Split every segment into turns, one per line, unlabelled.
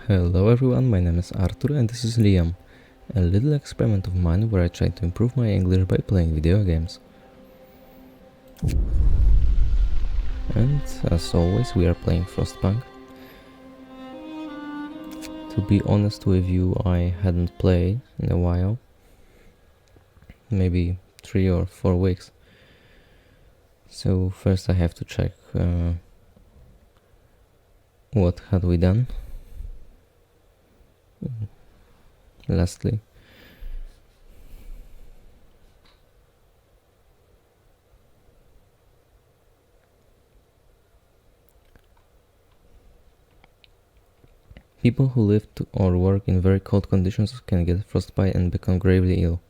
Hello everyone, my name is Artur and this is Liam, a little experiment of mine where I try to improve my English by playing video games. And as always we are playing Frostpunk. To be honest with you, I hadn't played in a while, maybe 3 or 4 weeks. So first I have to check what had we done lastly. People who live or work in very cold conditions can get frostbite and become gravely ill.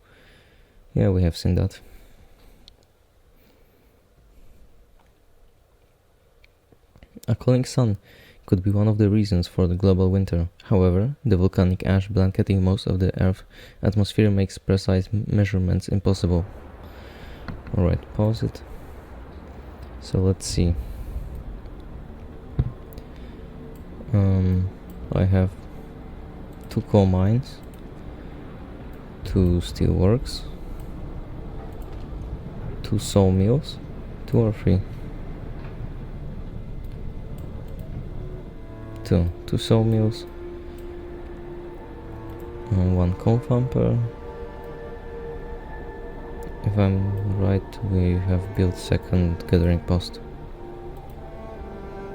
Yeah, we have seen that. A cooling sun could be one of the reasons for the global winter. However, the volcanic ash blanketing most of the Earth's atmosphere makes precise measurements impossible. Alright, pause it. So let's see. I have 2 coal mines, 2 steel works, 2 sawmills, 2 or 3? 2 sawmills, 1 coal thumper. If I'm right, we have built second gathering post,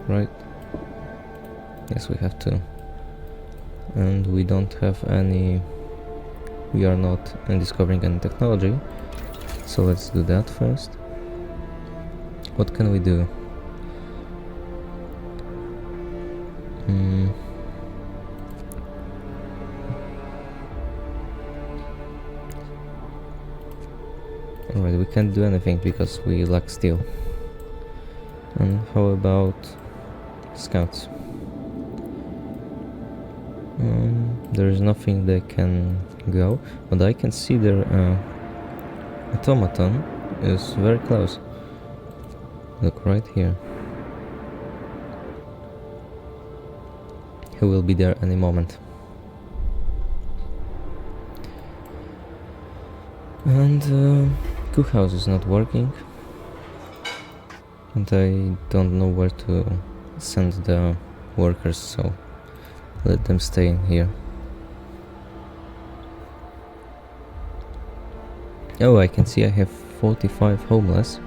right? Yes, we have 2. And we don't have any, we are not discovering any technology, so let's do that first. What can we do? Alright, we can't do anything because we lack steel. And how about scouts? There is nothing they can go, but I can see their automaton is very close. Look right here. He will be there any moment. And cookhouse is not working, and I don't know where to send the workers, so let them stay in here. Oh, I can see I have 45 homeless.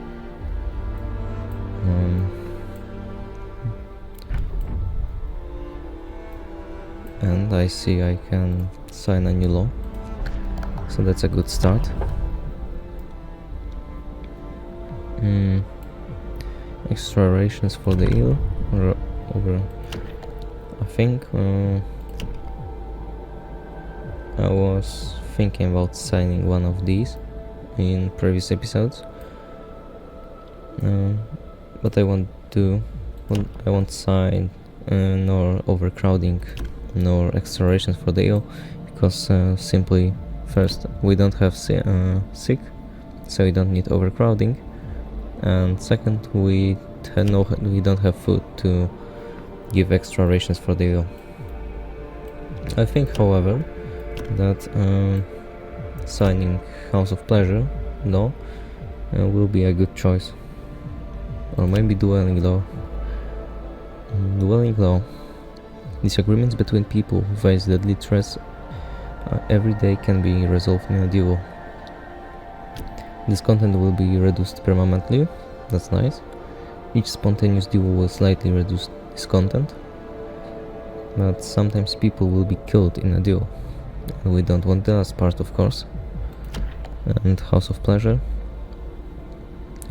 And I see I can sign a new law, so that's a good start. Extra rations for the ill, or over. I think I was thinking about signing one of these in previous episodes, but I won't sign nor overcrowding nor extra rations for the ill, because simply first we don't have sick, so we don't need overcrowding, and second we don't have food to give extra rations for the ill. I think, however, that signing House of Pleasure law will be a good choice, or maybe dwelling law. Dwelling law. Disagreements between people who face deadly threats every day can be resolved in a duel. This content will be reduced permanently. That's nice. Each spontaneous duel will slightly reduce this content, but sometimes people will be killed in a duel, and we don't want that as part, of course. And House of Pleasure.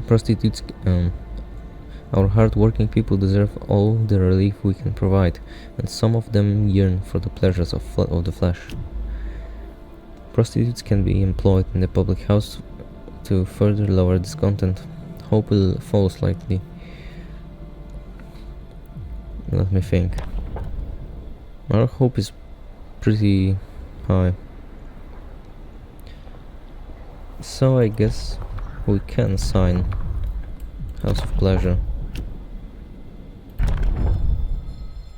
Prostitutes, our hard-working people deserve all the relief we can provide, and some of them yearn for the pleasures of the flesh. Prostitutes can be employed in the public house to further lower this content. Hope will fall slightly. Let me think. Our hope is pretty high, so I guess we can sign House of Pleasure.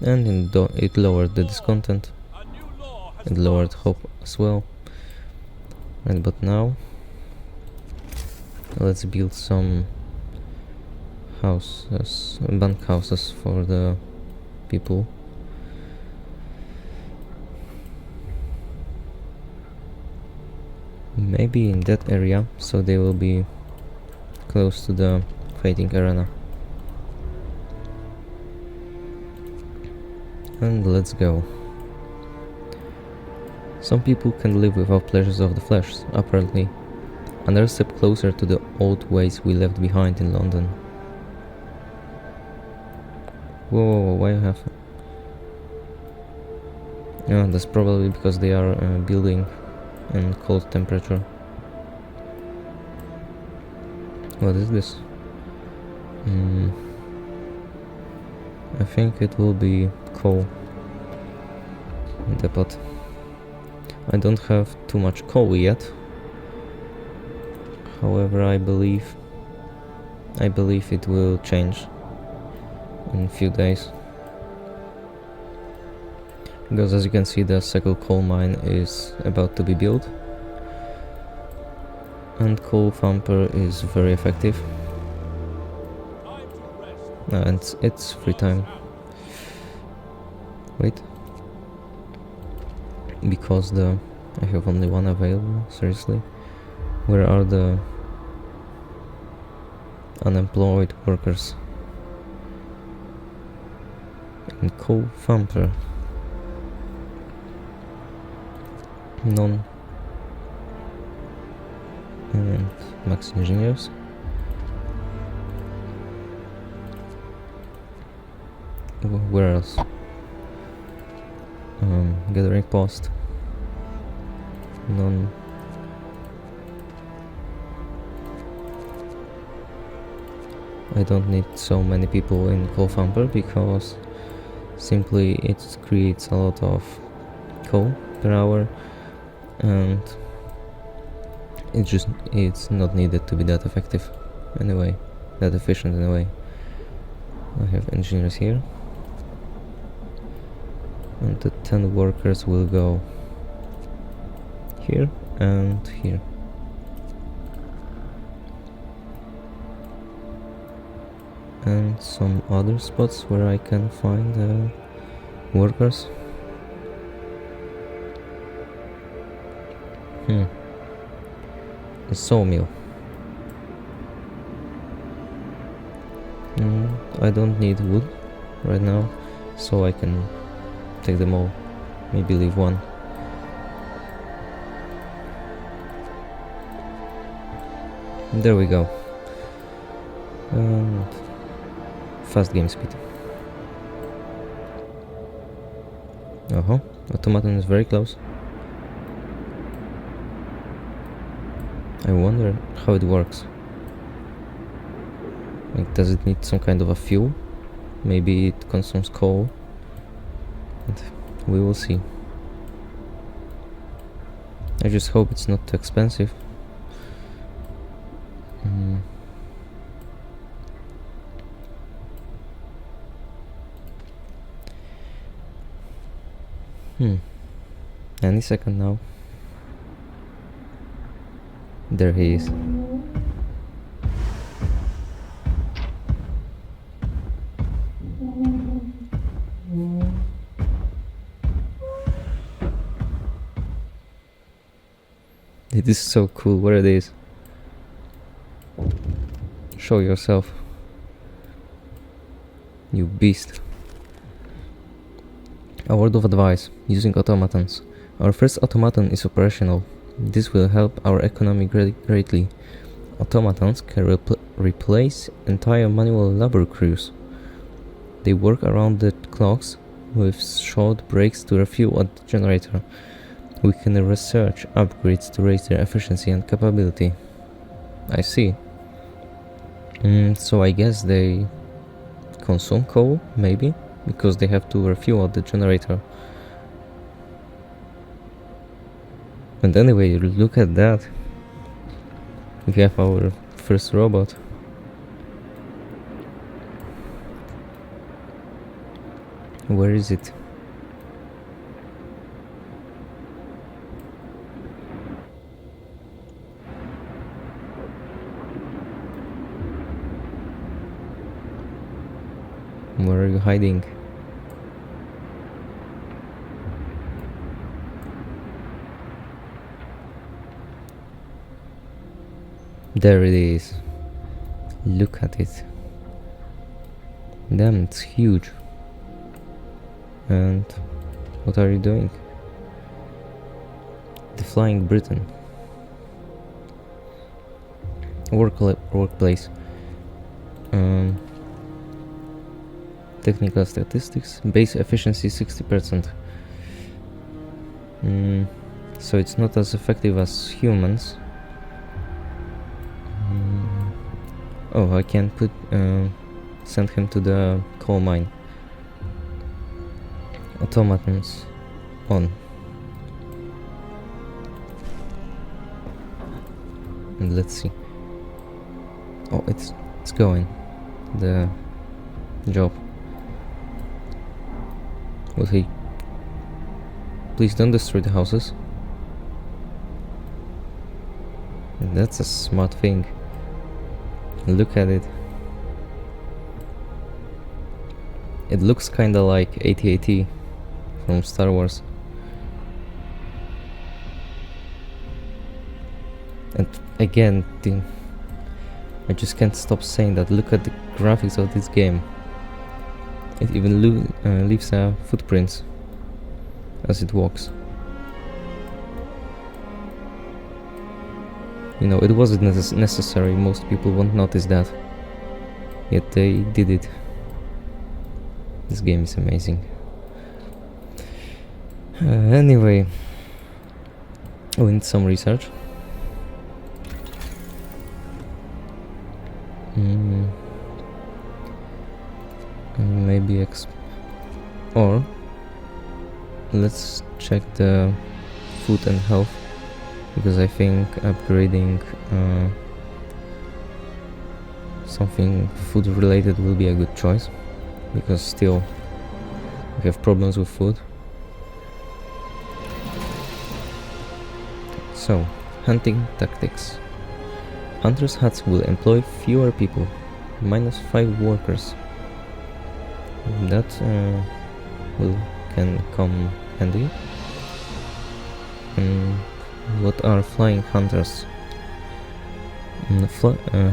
and it lowered the discontent. It lowered hope as well. Right, but now let's build some houses, bunk houses for the people. Maybe in that area, so they will be close to the fighting arena. And let's go. Some people can live without pleasures of the flesh, apparently. Another step closer to the old ways we left behind in London. Whoa, why you have... Yeah, that's probably because they are building in cold temperature. What is this? I think it will be coal depot. I don't have too much coal yet. However, I believe it will change in a few days. Because as you can see, the second coal mine is about to be built. And coal thumper is very effective. And it's free time. Wait. Because I have only one available, seriously. Where are the unemployed workers? In coal thumper. None. And max engineers. Where else? Gathering post. None. I don't need so many people in coal thumper because simply it creates a lot of coal per hour, and it's not needed to be that effective anyway, that efficient anyway. I have engineers here, and the 10 workers will go here and here. And some other spots where I can find workers. A sawmill. I don't need wood right now, so I can take them all. Maybe leave one. There we go. And fast game speed. Automaton is very close. I wonder how it works. Like, does it need some kind of a fuel? Maybe it consumes coal. But we will see. I just hope it's not too expensive. Any second now. There he is. It is so cool. Where it is? Show yourself, you beast. A word of advice: using automatons. Our first automaton is operational. This will help our economy greatly. Automatons can replace entire manual labor crews. They work around the clocks with short breaks to refuel at the generator. We can research upgrades to raise their efficiency and capability. I see. So I guess they consume coal, maybe? Because they have to refuel at the generator. And anyway, look at that. We have our first robot. Where is it? Where are you hiding? There it is. Look at it. Damn, it's huge. And what are you doing? The Flying Britain. Workplace. Technical statistics. Base efficiency 60%. So it's not as effective as humans. Oh, I can send him to the coal mine. Automatons on. And let's see. Oh, it's going. The job. Will he? Please don't destroy the houses. That's a smart thing. Look at it. It looks kinda like AT-AT from Star Wars. And again, I just can't stop saying that. Look at the graphics of this game. It even leaves footprints as it walks. You know, it wasn't necessary, most people won't notice that. Yet they did it. This game is amazing. Anyway, we need some research. Maybe or let's check the food and health, because I think upgrading something food related will be a good choice, because still we have problems with food. So, hunting tactics. Hunters' huts will employ fewer people, -5 workers. That can come handy. What are flying hunters?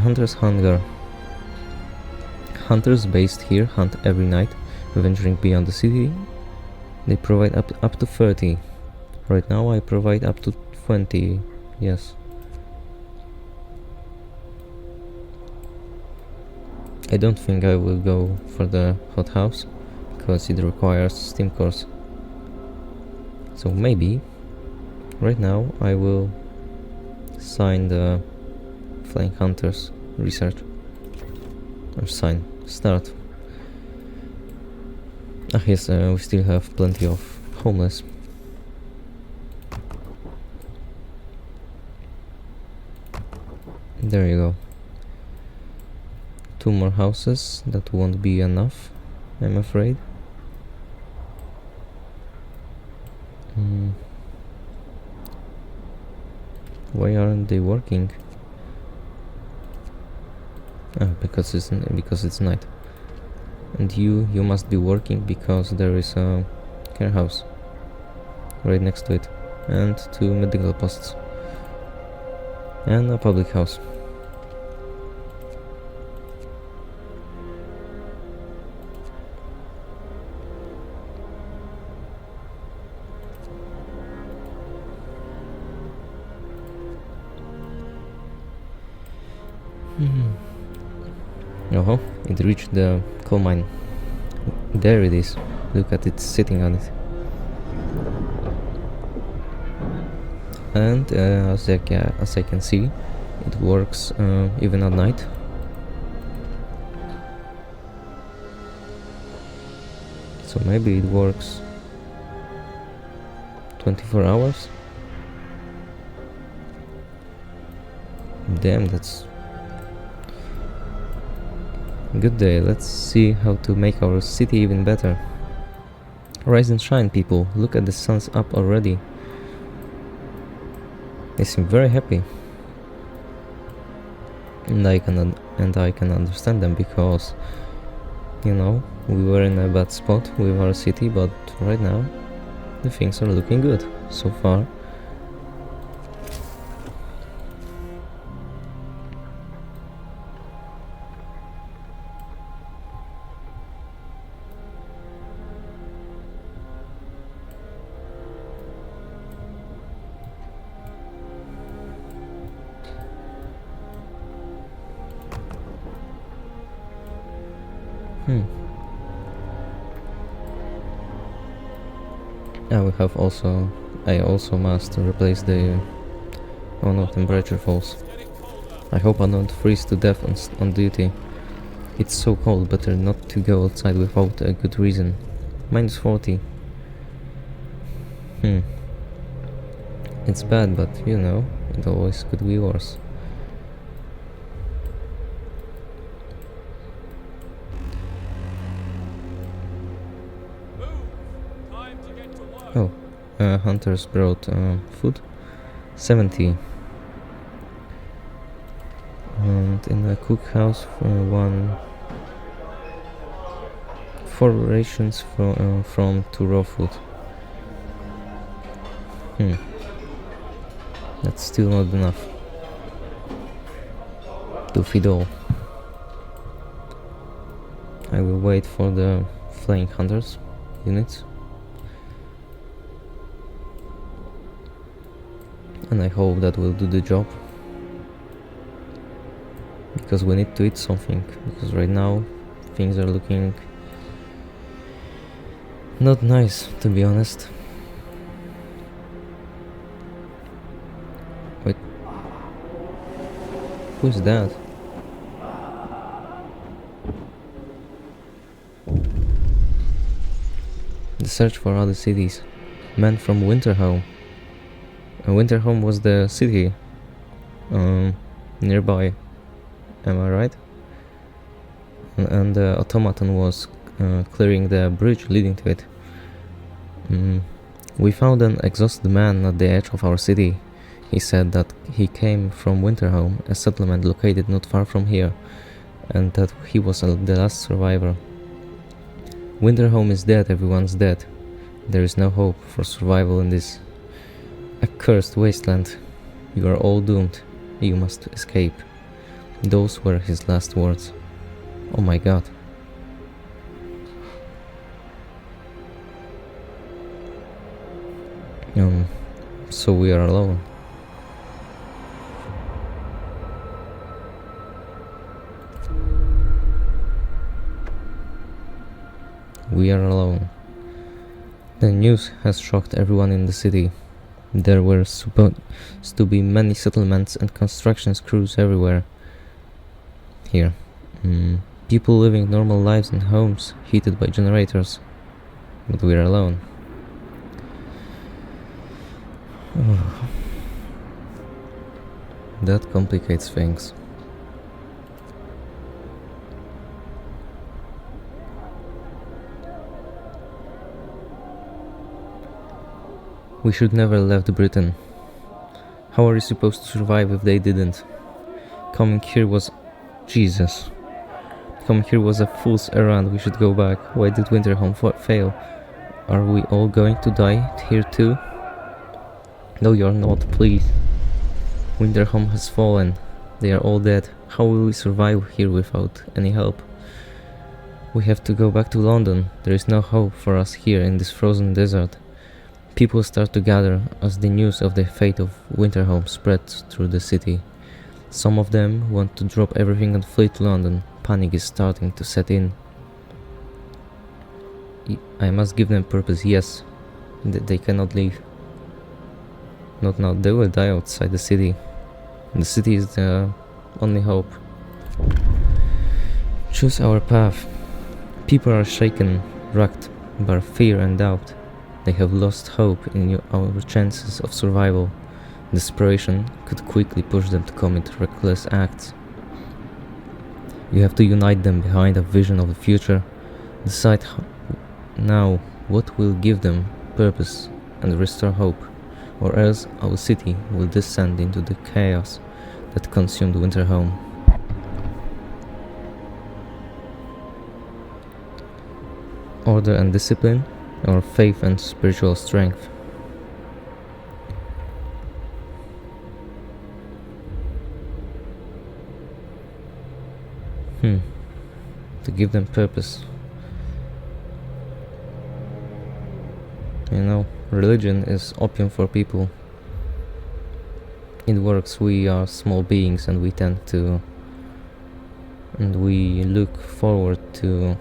Hunters' hunger. Hunters based here hunt every night, venturing beyond the city. They provide up to 30. Right now I provide up to 20. Yes. I don't think I will go for the hothouse, because it requires steam cores. So maybe right now I will sign the Flying Hunters research. Or start. Yes, we still have plenty of homeless. There you go. 2 more houses, that won't be enough, I'm afraid. Why aren't they working? Because it's night. And you must be working, because there is a care house right next to it, and 2 medical posts, and a public house. Oh, it reached the coal mine. There it is. Look at it sitting on it. And as I can see, it works even at night. So maybe it works 24 hours. Damn, that's good day. Let's see how to make our city even better. Rise and shine, people. Look at the sun's up already. They seem very happy. And I can understand them because, you know, we were in a bad spot with our city, but right now the things are looking good so far. I also must replace the... Oh no, temperature falls. I hope I don't freeze to death on duty. It's so cold, better not to go outside without a good reason. Minus 40. It's bad, but you know, it always could be worse. Oh, hunters brought food. 70. And in the cookhouse, 4 rations from 2 raw food. That's still not enough to feed all. I will wait for the flying hunters units. And I hope that will do the job. Because we need to eat something. Because right now things are looking not nice, to be honest. Wait. Who's that? The search for other cities. Men from Winterhome. Winterhome was the city nearby, am I right? And the Automaton was clearing the bridge leading to it. We found an exhausted man at the edge of our city. He said that he came from Winterhome, a settlement located not far from here, and that he was the last survivor. Winterhome is dead, everyone's dead. There is no hope for survival in this accursed wasteland. You are all doomed. You must escape. Those were his last words. Oh my god. So we are alone. We are alone. The news has shocked everyone in the city. There were supposed to be many settlements and construction crews everywhere. Here. People living normal lives in homes heated by generators. But we are alone. That complicates things. We should never left Britain. How are you supposed to survive if they didn't? Coming here was... Jesus. Coming here was a fool's errand. We should go back. Why did Winterhome fail? Are we all going to die here too? No, you're not, please. Winterhome has fallen. They are all dead. How will we survive here without any help? We have to go back to London. There is no hope for us here in this frozen desert. People start to gather as the news of the fate of Winterhome spreads through the city. Some of them want to drop everything and flee to London. Panic is starting to set in. I must give them purpose, yes. They cannot leave. Not now, they will die outside the city. The city is the only hope. Choose our path. People are shaken, racked by fear and doubt. They have lost hope in our chances of survival. Desperation could quickly push them to commit reckless acts. You have to unite them behind a vision of the future. Decide now What will give them purpose and restore hope, or else our city will descend into the chaos that consumed Winterhome. Order and discipline, or faith and spiritual strength? To give them purpose. You know, religion is opium for people. It works. We are small beings and we tend to... and we look forward to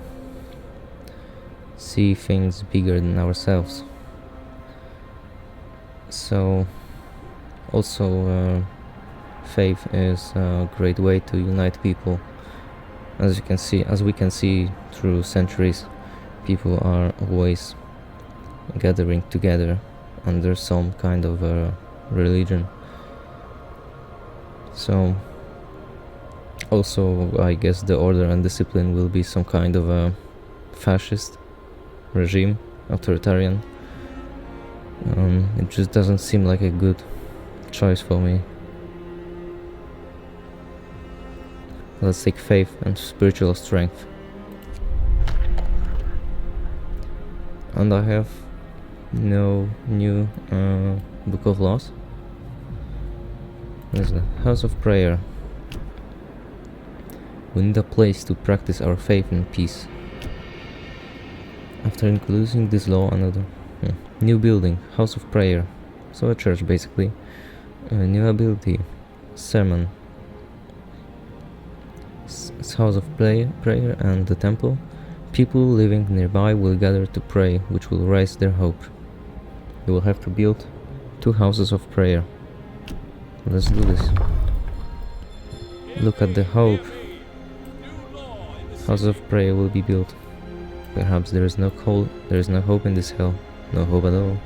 see things bigger than ourselves. So also faith is a great way to unite people. As we can see through centuries, people are always gathering together under some kind of religion. So also I guess the order and discipline will be some kind of a fascist regime, authoritarian. It just doesn't seem like a good choice for me. Let's take faith and spiritual strength. And I have no new book of laws. There's the house of prayer. We need a place to practice our faith in peace. After including this law, another new building, house of prayer, so a church basically. New ability, sermon. House of prayer and the temple. People living nearby will gather to pray, which will raise their hope. We will have to build 2 houses of prayer. Let's do this. Look at the hope. House of prayer will be built. Perhaps there is no hope in this hell. No hope at all.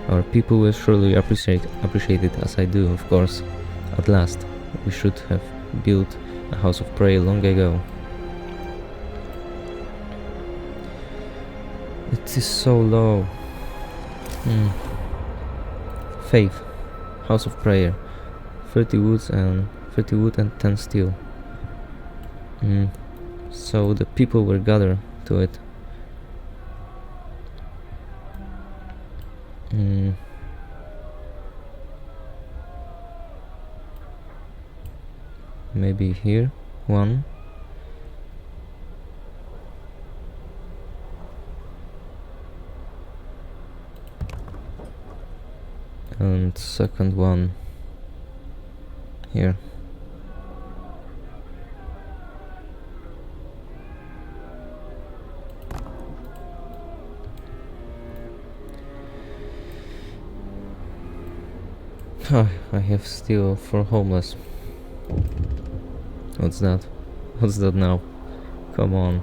Our people will surely appreciate it as I do, of course. At last, we should have built a house of prayer long ago. It is so low. Faith, house of prayer, 30 wood and 10 steel. So the people will gather to it. Maybe here, 1. And second one here. I have steel for homeless. What's that? What's that now? Come on.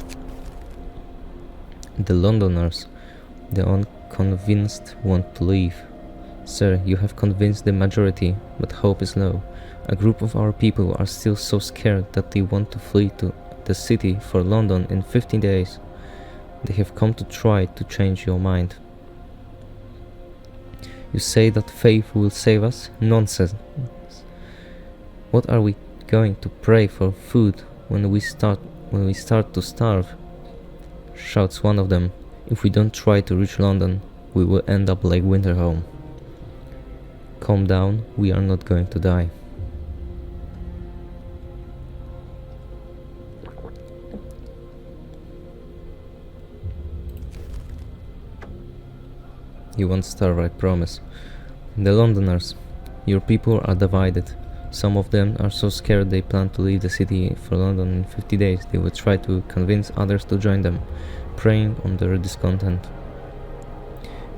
The Londoners, the unconvinced, want to leave. Sir, you have convinced the majority, but hope is low. A group of our people are still so scared that they want to flee to the city for London in 15 days. They have come to try to change your mind. You say that faith will save us? Nonsense. What are we going to pray for food when we start to starve? Shouts one of them. If we don't try to reach London, we will end up like Winterhome. Calm down, we are not going to die. You won't starve, I promise. The Londoners, your people are divided. Some of them are so scared they plan to leave the city for London in 50 days. They will try to convince others to join them, preying on their discontent.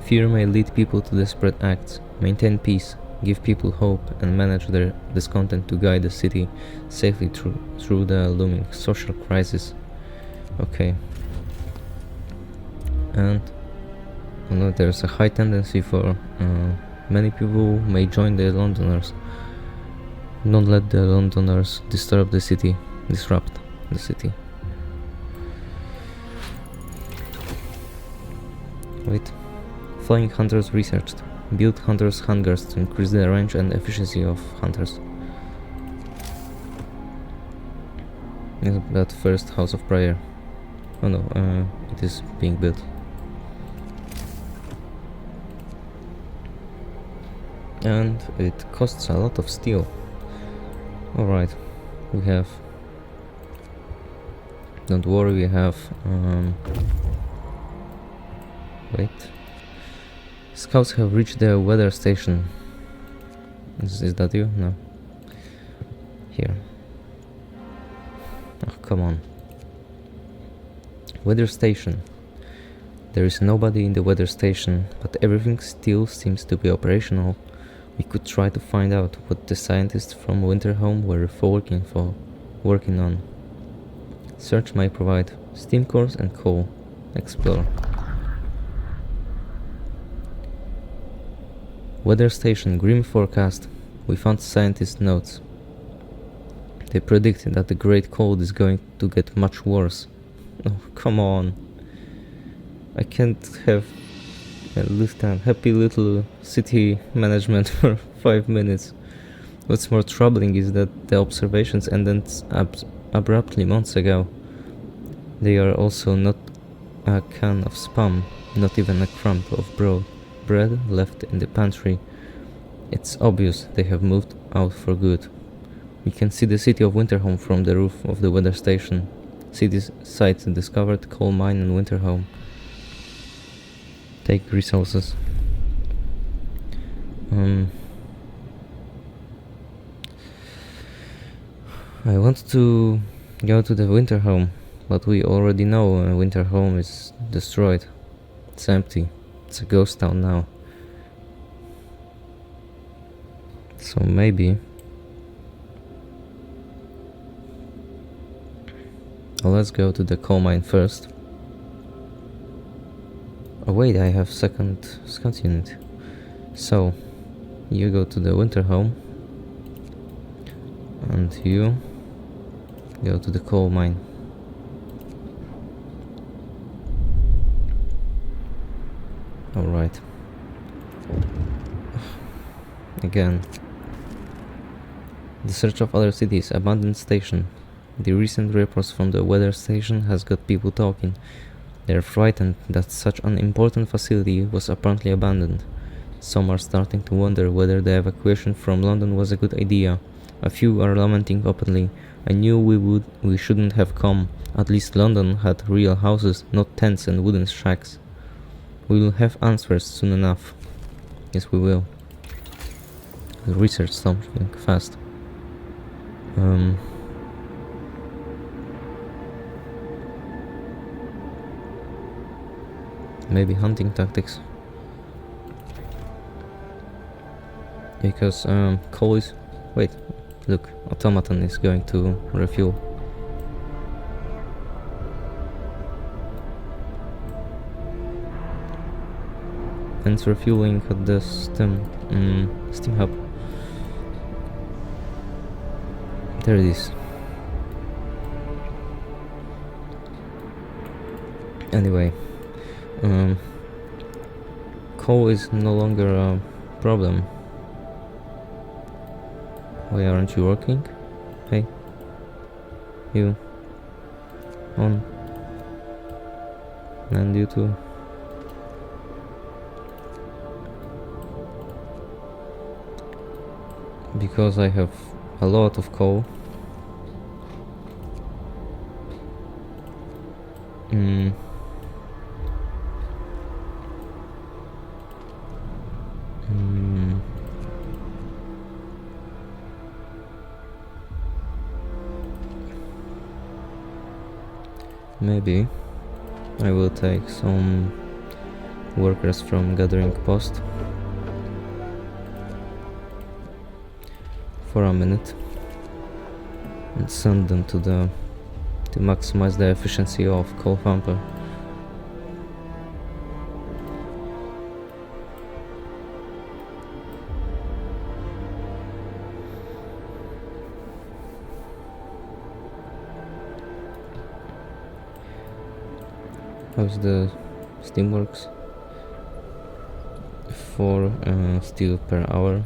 Fear may lead people to desperate acts. Maintain peace, give people hope, and manage their discontent to guide the city safely through the looming social crisis. Okay. And there's a high tendency for many people may join the Londoners. Don't let the Londoners disrupt the city. Wait. Flying hunters researched. Build hunters' hangars to increase the range and efficiency of hunters. That first house of prayer. Oh no, it is being built. And it costs a lot of steel. Alright, we have... Don't worry, we have... Wait. Scouts have reached the weather station. Is that you? No. Here. Oh, come on. Weather station. There is nobody in the weather station, but everything still seems to be operational. We could try to find out what the scientists from Winterhome were working on. Search may provide steam cores and coal. Explore. Weather station, grim forecast. We found scientists' notes. They predicted that the great cold is going to get much worse. Oh, come on. I can't have a happy little city management for 5 minutes. What's more troubling is that the observations ended abruptly months ago. They are also not a can of spam, not even a crumb of bread left in the pantry. It's obvious they have moved out for good. We can see the city of Winterhome from the roof of the weather station. City sites discovered, coal mine and Winterhome. Take resources. I want to go to the Winterhome, but we already know Winterhome is destroyed. It's empty. It's a ghost town now. So maybe... Let's go to the coal mine first. Oh wait, I have second scout unit. So, you go to the Winterhome. And you go to the coal mine. Alright. Again. The search of other cities, abandoned station. The recent reports from the weather station has got people talking. They're frightened that such an important facility was apparently abandoned. Some are starting to wonder whether the evacuation from London was a good idea. A few are lamenting openly. I knew we shouldn't have come. At least London had real houses, not tents and wooden shacks. We will have answers soon enough. Yes, we will. Research something fast. Maybe hunting tactics. Because coal is... Wait, look, Automaton is going to refuel. And it's refueling at the steam hub. There it is. Anyway, coal is no longer a problem. Why aren't you working? Hey, you, on, and you too. Because I have a lot of coal. Maybe I will take some workers from gathering post for a minute and send them to maximize the efficiency of coal thumper. How's the Steamworks? 4 steel per hour,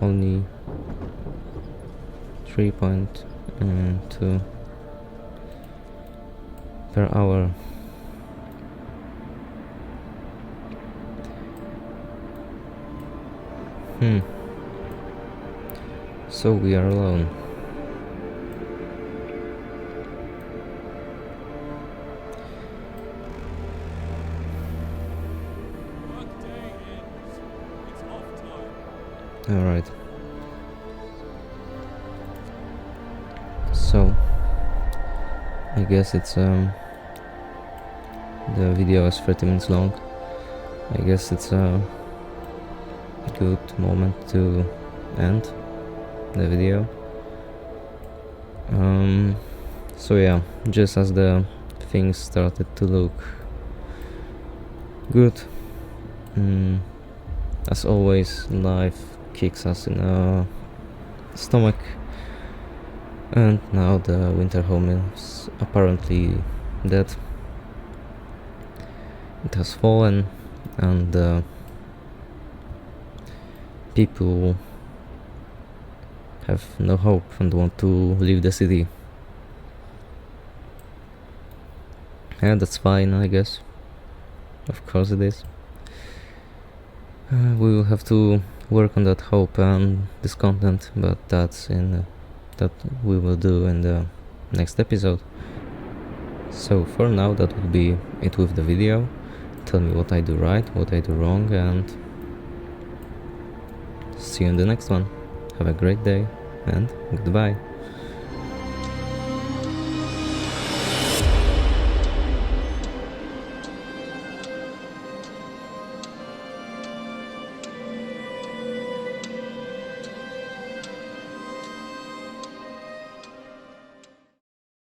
only 3.2 per hour. So we are alone. Alright. So I guess it's the video is 30 minutes long. I guess it's a good moment to end the video. So yeah, just as the things started to look good, as always, life kicks us in the stomach, and now the Winterhome is apparently dead. It has fallen, and people have no hope and want to leave the city. And that's fine, I guess. Of course it is. We will have to work on that hope and discontent, but that we will do in the next episode. So for now, that will be it with the video. Tell me what I do right, what I do wrong, and see you in the next one. Have a great day, and goodbye.